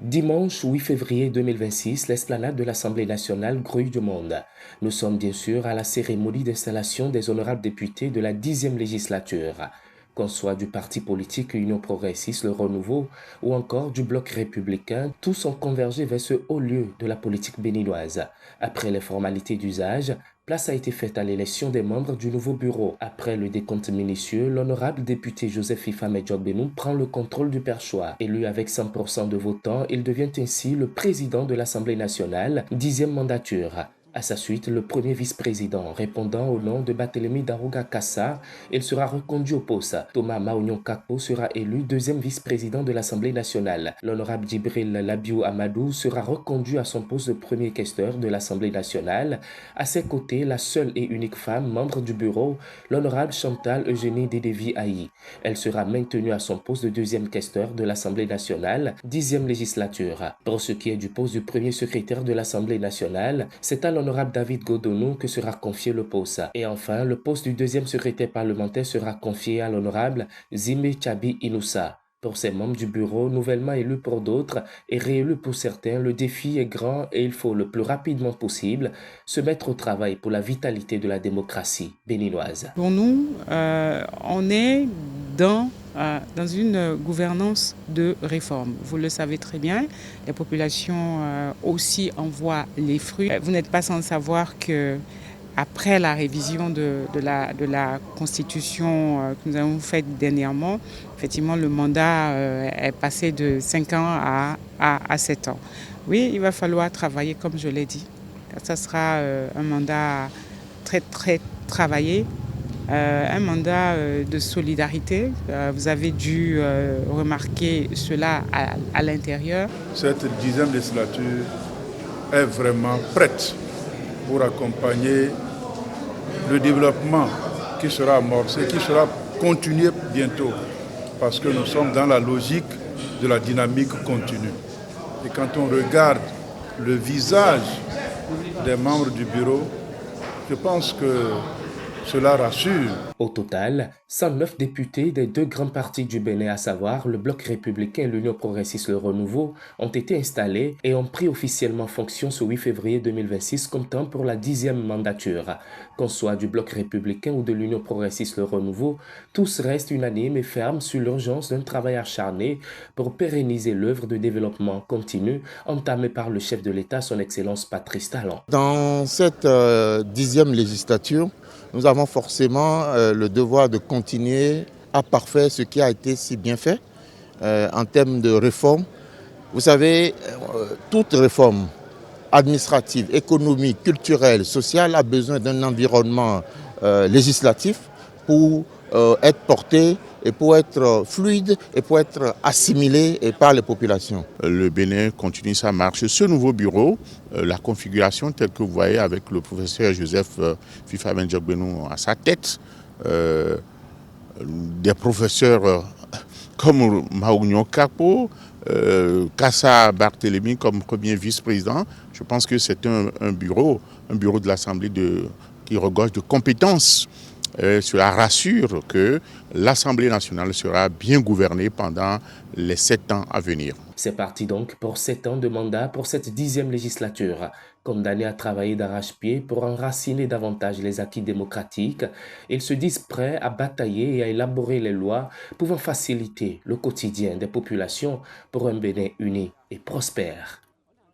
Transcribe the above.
Dimanche 8 février 2026, l'esplanade de l'Assemblée nationale grouille de monde. Nous sommes bien sûr à la cérémonie d'installation des honorables députés de la 10e législature. Qu'on soit du parti politique Union progressiste, le Renouveau, ou encore du bloc républicain, tous ont convergé vers ce haut lieu de la politique béninoise. Après les formalités d'usage, place a été faite à l'élection des membres du nouveau bureau. Après le décompte minutieux, l'honorable député Joseph Fifame Djokbenou prend le contrôle du perchoir. Élu avec 100% de votants, il devient ainsi le président de l'Assemblée nationale, 10e mandature. À sa suite, le premier vice-président, répondant au nom de Barthélemy Darouga Kassa, il sera reconduit au poste. Thomas Maounion Kakpo sera élu deuxième vice-président de l'Assemblée nationale. L'honorable Djibril Labiou Amadou sera reconduit à son poste de premier questeur de l'Assemblée nationale. À ses côtés, la seule et unique femme membre du bureau, l'honorable Chantal Eugénie Dédévi Aïe. Elle sera maintenue à son poste de deuxième questeur de l'Assemblée nationale, 10e législature. Pour ce qui est du poste du premier secrétaire de l'Assemblée nationale, c'est à l'honorable David Godonou que sera confié le poste. Et enfin, le poste du deuxième secrétaire parlementaire sera confié à l'honorable Zime Chabi Inoussa. Pour ces membres du bureau, nouvellement élus pour d'autres et réélus pour certains, le défi est grand et il faut le plus rapidement possible se mettre au travail pour la vitalité de la démocratie béninoise. Pour nous, on est dans une gouvernance de réforme. Vous le savez très bien, les populations aussi en voient les fruits. Vous n'êtes pas sans savoir que après la révision de la Constitution que nous avons faite dernièrement, effectivement, le mandat est passé de 5 ans à 7 ans. Oui, il va falloir travailler, comme je l'ai dit. Ça sera un mandat très, très travaillé, un mandat de solidarité. Vous avez dû remarquer cela à l'intérieur. Cette 10e législature est vraiment prête pour accompagner le développement qui sera amorcé, qui sera continué bientôt, parce que nous sommes dans la logique de la dynamique continue. Et quand on regarde le visage des membres du bureau, je pense que cela rassure. Au total, 109 députés des deux grands partis du Bénin, à savoir le Bloc républicain et l'Union progressiste Le Renouveau, ont été installés et ont pris officiellement fonction ce 8 février 2026 comme temps pour la 10e mandature. Qu'on soit du Bloc républicain ou de l'Union progressiste Le Renouveau, tous restent unanimes et fermes sur l'urgence d'un travail acharné pour pérenniser l'œuvre de développement continu entamée par le chef de l'État, son Excellence Patrice Talon. Dans cette 10e législature, nous avons forcément le devoir de continuer à parfaire ce qui a été si bien fait en termes de réforme. Vous savez, toute réforme administrative, économique, culturelle, sociale a besoin d'un environnement législatif pour être porté et pour être fluide et pour être assimilé par les populations. Le Bénin continue sa marche. Ce nouveau bureau, la configuration telle que vous voyez avec le professeur Joseph Fifame Djokbenou à sa tête, des professeurs comme Maounion Kakpo, Kassa Barthélemy comme premier vice-président, je pense que c'est un bureau de l'Assemblée qui regorge de compétences. Cela rassure que l'Assemblée nationale sera bien gouvernée pendant les 7 ans à venir. C'est parti donc pour 7 ans de mandat pour cette 10e législature. Condamnés à travailler d'arrache-pied pour enraciner davantage les acquis démocratiques, ils se disent prêts à batailler et à élaborer les lois pouvant faciliter le quotidien des populations pour un Bénin uni et prospère.